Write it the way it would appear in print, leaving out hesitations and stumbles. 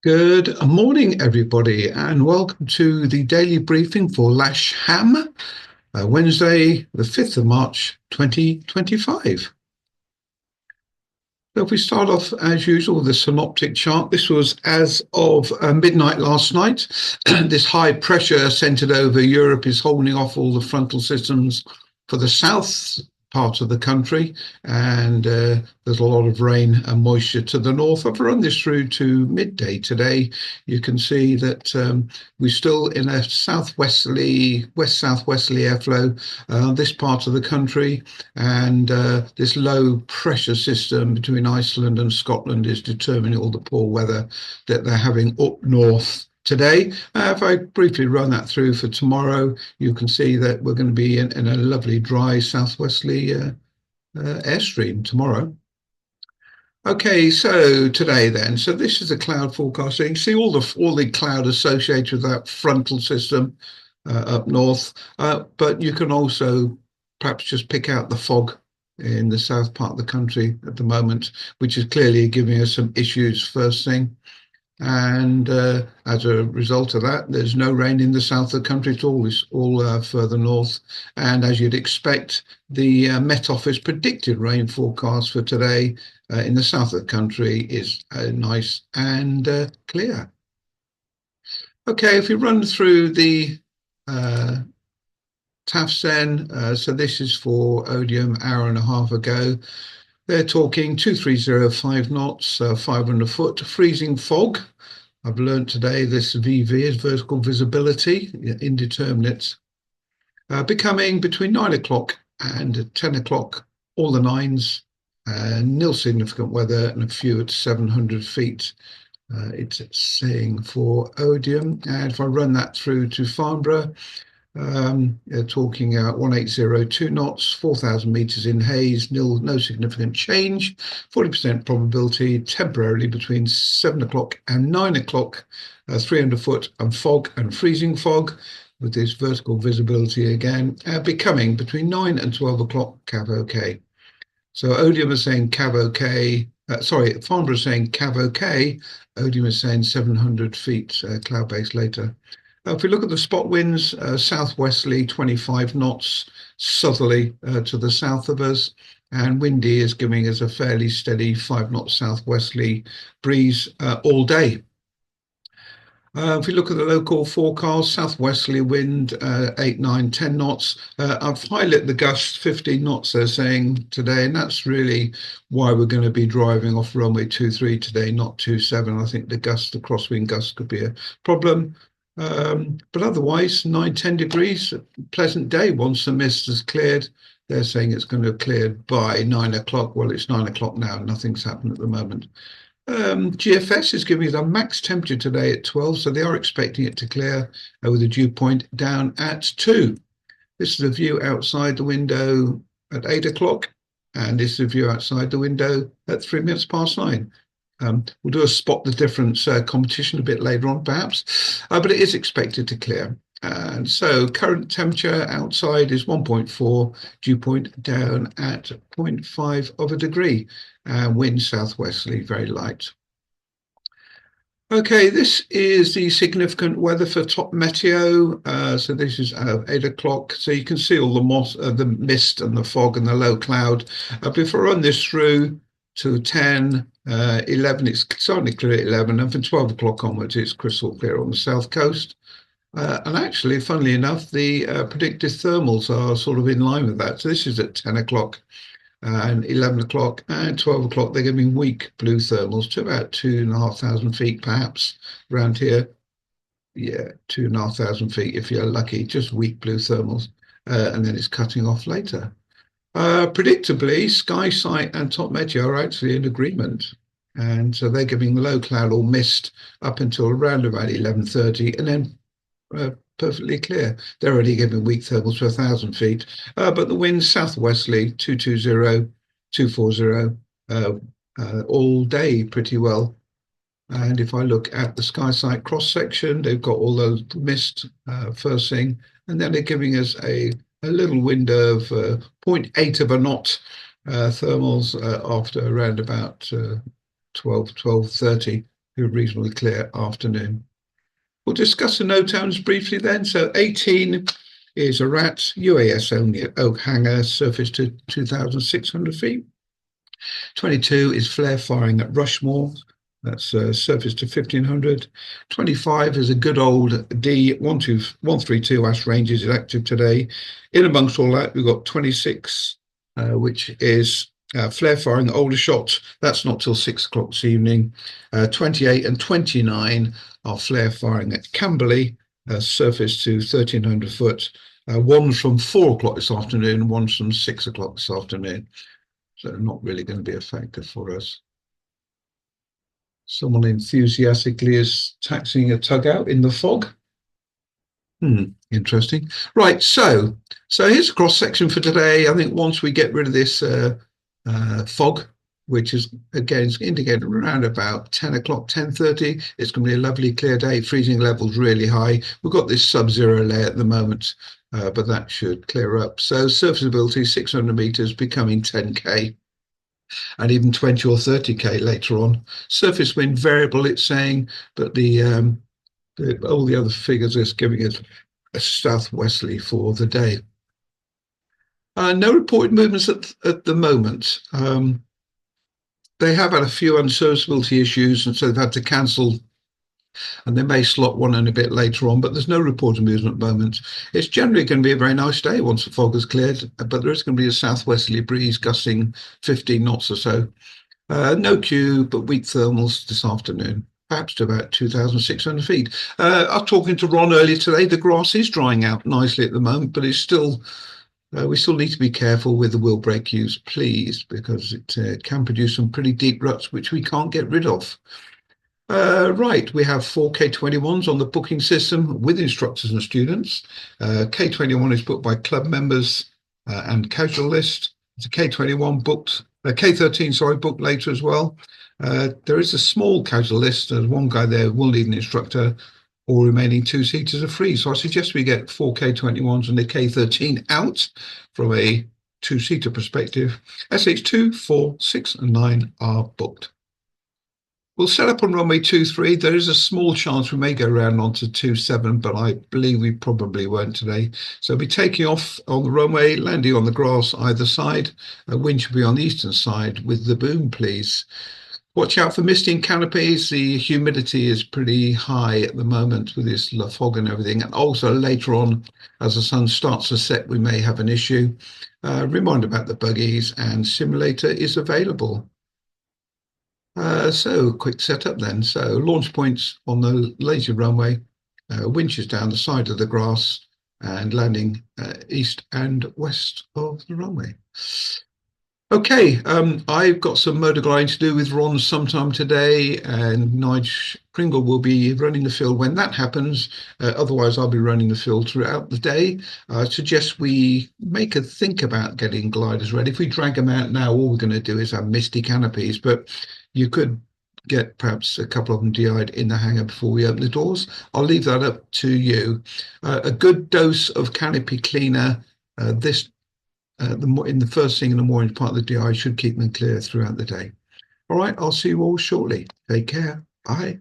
Good morning, everybody, and welcome to the daily briefing for Lasham, Wednesday, the 5th of March, 2025. So if we start off, as usual, with the synoptic chart, this was as of midnight last night. This high pressure centered over Europe is holding off all the frontal systems for the south part of the country, and there's a lot of rain and moisture to the north. I've run this through to midday today. You can see that we're still in a west-southwesterly airflow this part of the country, and this low pressure system between Iceland and Scotland is determining all the poor weather that they're having up north today. If I briefly run that through for tomorrow, you can see that we're going to be in a lovely dry southwesterly airstream tomorrow. Okay, so today then, so this is the cloud forecast. So you can see all the cloud associated with that frontal system up north, but you can also perhaps just pick out the fog in the south part of the country at the moment, which is clearly giving us some issues first thing. And as a result of that, there's no rain in the south of the country at all. It's all further north. And as you'd expect, the Met Office predicted rain forecast for today in the south of the country is nice and clear. Okay, if we run through the uh, TAFs then, so this is for Odium hour and a half ago. They're talking 2305 knots, 500 foot, freezing fog. I've learned today this VV is vertical visibility, indeterminate, becoming between 9 o'clock and 10 o'clock, all the nines, nil significant weather and a few at 700 feet. It's saying for Odium. And if I run that through to Farnborough, they're talking 1802 knots, 4,000 meters in haze, no significant change, 40% probability, temporarily between 7 o'clock and 9 o'clock, 300 foot and fog and freezing fog with this vertical visibility again, becoming between 9 and 12 o'clock, Cav OK. So Odium is saying Cav OK, Farnborough is saying Cav OK, Odium is saying 700 feet, cloud base later. If we look at the spot winds, southwesterly 25 knots, southerly to the south of us, and windy is giving us a fairly steady 5 knot southwesterly breeze all day. If we look at the local forecast, southwesterly wind 8, 9, 10 knots. I've highlighted the gust 15 knots they're saying today, and that's really why we're going to be driving off runway 23 today, not 27. I think the crosswind gust could be a problem. But otherwise, 9, 10 degrees, pleasant day once the mist has cleared. They're saying it's going to have cleared by 9 o'clock. Well, it's 9 o'clock now. Nothing's happened at the moment. GFS is giving us a max temperature today at 12, so they are expecting it to clear with a dew point down at 2. This is a view outside the window at 8 o'clock, and this is a view outside the window at 3 minutes past 9. We'll do a spot the difference competition a bit later on, perhaps, but it is expected to clear. And so current temperature outside is 1.4, dew point down at 0.5 of a degree, wind southwesterly, very light. Okay, this is the significant weather for top meteo. So this is 8 o'clock. So you can see all the mist and the fog and the low cloud. But if I run this through to 10, 11, it's starting to clear at 11, and from 12 o'clock onwards, it's crystal clear on the south coast. And actually, funnily enough, the predicted thermals are sort of in line with that. So this is at 10 o'clock and 11 o'clock and 12 o'clock. They're giving weak blue thermals to about 2,500 feet, perhaps around here. Yeah, 2,500 feet if you're lucky, just weak blue thermals. And then it's cutting off later. Predictably, SkySight and Top Meteo are actually in agreement. And so they're giving low cloud or mist up until around about 11:30 and then perfectly clear. They're already giving weak thermals to 1,000 feet. But the winds southwesterly, 220, 240, all day pretty well. And if I look at the SkySight cross section, they've got all those mist first thing, and then they're giving us a little window of 0.8 of a knot thermals after around about 12:30 a reasonably clear afternoon. We'll discuss the no towns briefly then. So 18 is a rat, UAS only at Oak Hanger, surface to 2,600 feet. 22 is flare firing at Rushmore. That's surface to 1,500. 25 is a good old D132 Ash Rangers is active today. In amongst all that, we've got 26, which is flare firing older shot. That's not till 6 o'clock this evening. 28 and 29 are flare firing at Camberley, surface to 1,300 foot. One's from 4 o'clock this afternoon, one's from 6 o'clock this afternoon. So not really going to be a factor for us. Someone enthusiastically is taxiing a tug out in the fog. Interesting. Right, so here's a cross section for today. I think once we get rid of this fog, which is again indicated around about 10 o'clock, 10:30, it's going to be a lovely clear day. Freezing levels really high. We've got this sub-zero layer at the moment, but that should clear up. So surfaceability 600 meters becoming 10k. And even 20 or 30k later on. Surface wind variable, it's saying, but all the other figures is giving it a southwesterly for the day. No reported movements at the moment. They have had a few unserviceability issues, and so they've had to cancel, and they may slot one in a bit later on, but there's no reported movement at the moment. It's generally going to be a very nice day once the fog is cleared, but there is going to be a southwesterly breeze gusting 15 knots or so. No queue, but weak thermals this afternoon, perhaps to about 2,600 feet. I was talking to Ron earlier today. The grass is drying out nicely at the moment, but it's still we still need to be careful with the wheel brake use, please, because it can produce some pretty deep ruts, which we can't get rid of. Right, we have 4 K21s on the booking system with instructors and students. K21 is booked by club members and casual list. It's a K21 booked, K13, sorry, booked later as well. There is a small casual list. There's one guy there who will need an instructor. All remaining 2-seaters are free. So I suggest we get 4 K21s and the K13 out from a 2-seater perspective. SH2, 4, 6, and 9 are booked. We'll set up on runway 23. There is a small chance we may go around onto 27, but I believe we probably won't today. So we'll be taking off on the runway, landing on the grass either side. Wind should be on the eastern side with the boom, please. Watch out for misting canopies. The humidity is pretty high at the moment with this fog and everything. And also later on, as the sun starts to set, we may have an issue. Reminder about the buggies, and simulator is available. So quick setup then. So launch points on the lazy runway, winches down the side of the grass, and landing east and west of the runway. Okay, I've got some motor gliding to do with Ron sometime today, and Nigel Pringle will be running the field when that happens. Otherwise, I'll be running the field throughout the day. I suggest we make a think about getting gliders ready. If we drag them out now, all we're going to do is have misty canopies, but you could get perhaps a couple of them DI'd in the hangar before we open the doors. I'll leave that up to you. A good dose of canopy cleaner in the first thing in the morning part of the DI should keep them clear throughout the day. All right, I'll see you all shortly. Take care. Bye.